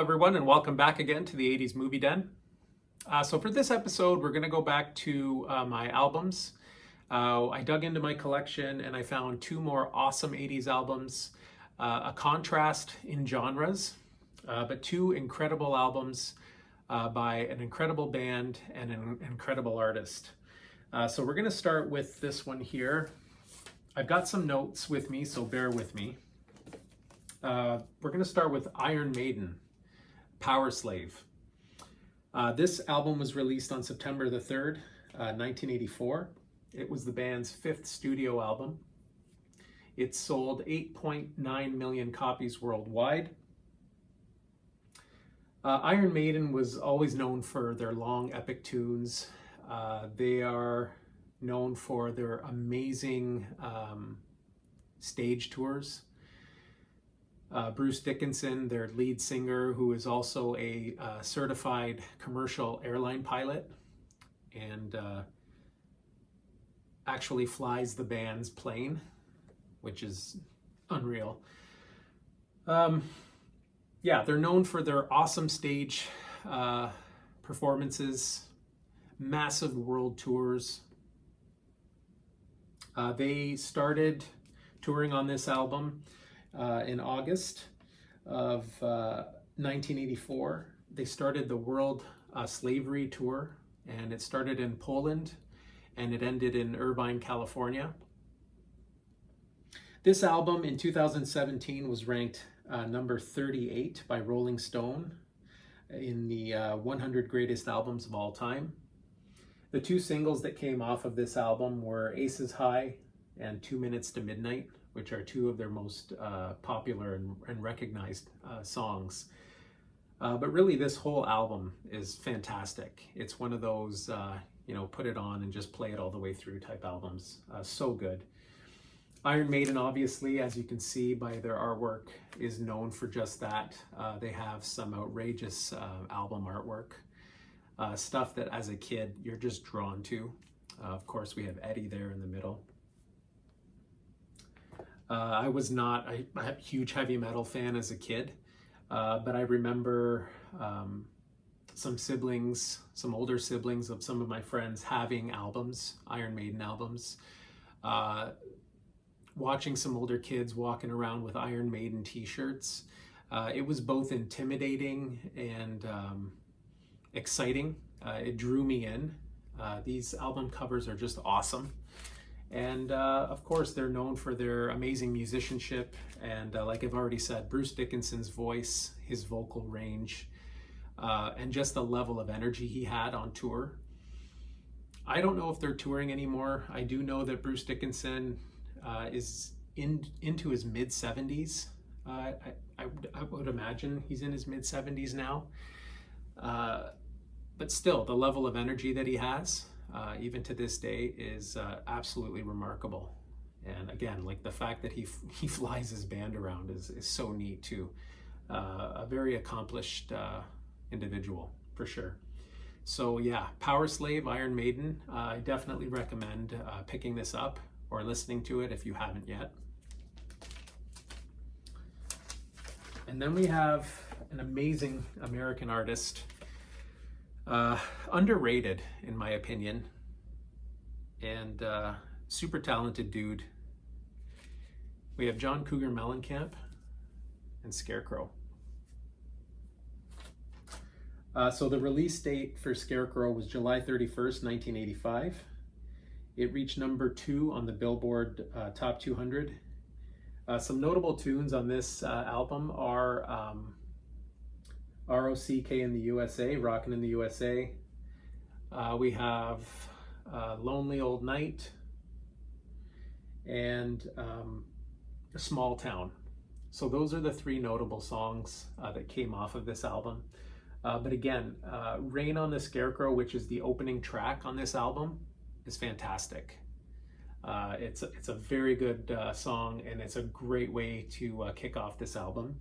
everyone, and welcome back again to the 80s Movie Den. So for this episode, we're going to go back to my albums. I dug into my collection and I found two more awesome 80s albums, a contrast in genres, but two incredible albums by an incredible band and an incredible artist. So we're going to start with this one here. I've got some notes with me, so bear with me. We're going to start with Iron Maiden, Power Slave. This album was released on September the 3rd, 1984. It was the band's fifth studio album. It sold 8.9 million copies worldwide. Iron Maiden was always known for their long epic tunes. They are known for their amazing stage tours. Bruce Dickinson, their lead singer, who is also a certified commercial airline pilot and actually flies the band's plane, which is unreal. Yeah, they're known for their awesome stage performances, massive world tours. They started touring on this album in August of 1984. They started the World Slavery Tour, and it started in Poland and it ended in Irvine, California. This album in 2017 was ranked number 38 by Rolling Stone in the 100 greatest albums of all time. The two singles that came off of this album were Aces High and 2 Minutes to Midnight, which are two of their most popular and recognized songs. But really, this whole album is fantastic. It's one of those, put it on and just play it all the way through type albums. So good. Iron Maiden, obviously, as you can see by their artwork, is known for just that. They have some outrageous album artwork. Stuff that as a kid, you're just drawn to. Of course, we have Eddie there in the middle. I was not a huge heavy metal fan as a kid, but I remember some older siblings of some of my friends having albums, Iron Maiden albums, watching some older kids walking around with Iron Maiden t-shirts. It was both intimidating and exciting. It drew me in. These album covers are just awesome. And of course, they're known for their amazing musicianship. And like I've already said, Bruce Dickinson's voice, his vocal range, and just the level of energy he had on tour. I don't know if they're touring anymore. I do know that Bruce Dickinson is into his mid-70s. I would imagine he's in his mid-70s now. But still, the level of energy that he has, even to this day, is absolutely remarkable. And again, like the fact that he flies his band around is so neat too. A very accomplished individual for sure. So yeah, Power Slave, Iron Maiden. I definitely recommend picking this up or listening to it if you haven't yet. And then we have an amazing American artist. Underrated in my opinion, and super talented dude. We have John Cougar Mellencamp and Scarecrow. So the release date for Scarecrow was July 31st, 1985. It reached number 2 on the Billboard Top 200. Some notable tunes on this album are ROCK in the USA, Rockin' in the USA. We have Lonely Old Night and A Small Town. So those are the three notable songs that came off of this album. But again, Rain on the Scarecrow, which is the opening track on this album, is fantastic. It's a very good song, and it's a great way to kick off this album.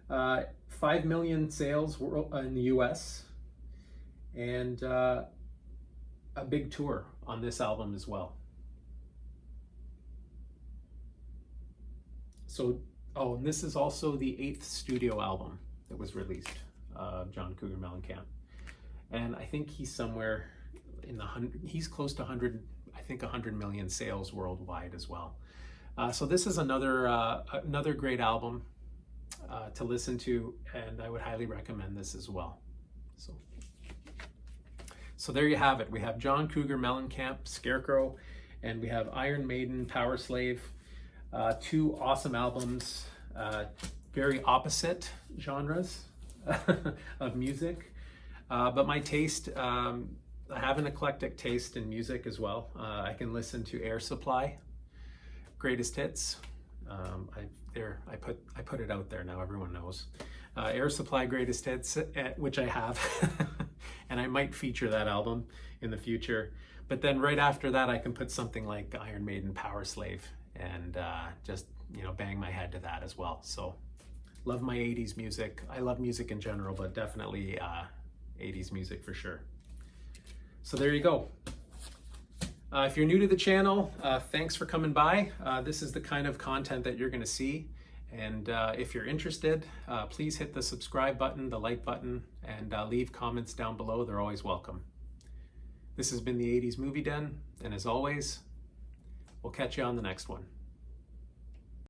5 million sales in the US, and a big tour on this album as well. So Oh, and this is also the 8th studio album that was released, John Cougar Mellencamp. And I think he's somewhere in the he's close to 100, I think 100 million sales worldwide as well. So this is another great album to listen to, and I would highly recommend this as well. So there you have it. We have John Cougar Mellencamp, Scarecrow, and we have Iron Maiden, Power Slave. Two awesome albums, very opposite genres of music. But my taste, I have an eclectic taste in music as well. I can listen to Air Supply, Greatest Hits. I put it out there now, everyone knows. Air Supply Greatest Hits, which I have, and I might feature that album in the future. But then right after that, I can put something like Iron Maiden, Power Slave, and just, you know, bang my head to that as well. So love my 80s music. I love music in general, but definitely 80s music for sure. So there you go. If you're new to the channel, thanks for coming by. This is the kind of content that you're going to see. And if you're interested, please hit the subscribe button, the like button, and leave comments down below. They're always welcome. This has been the 80s Movie Den, and as always, we'll catch you on the next one.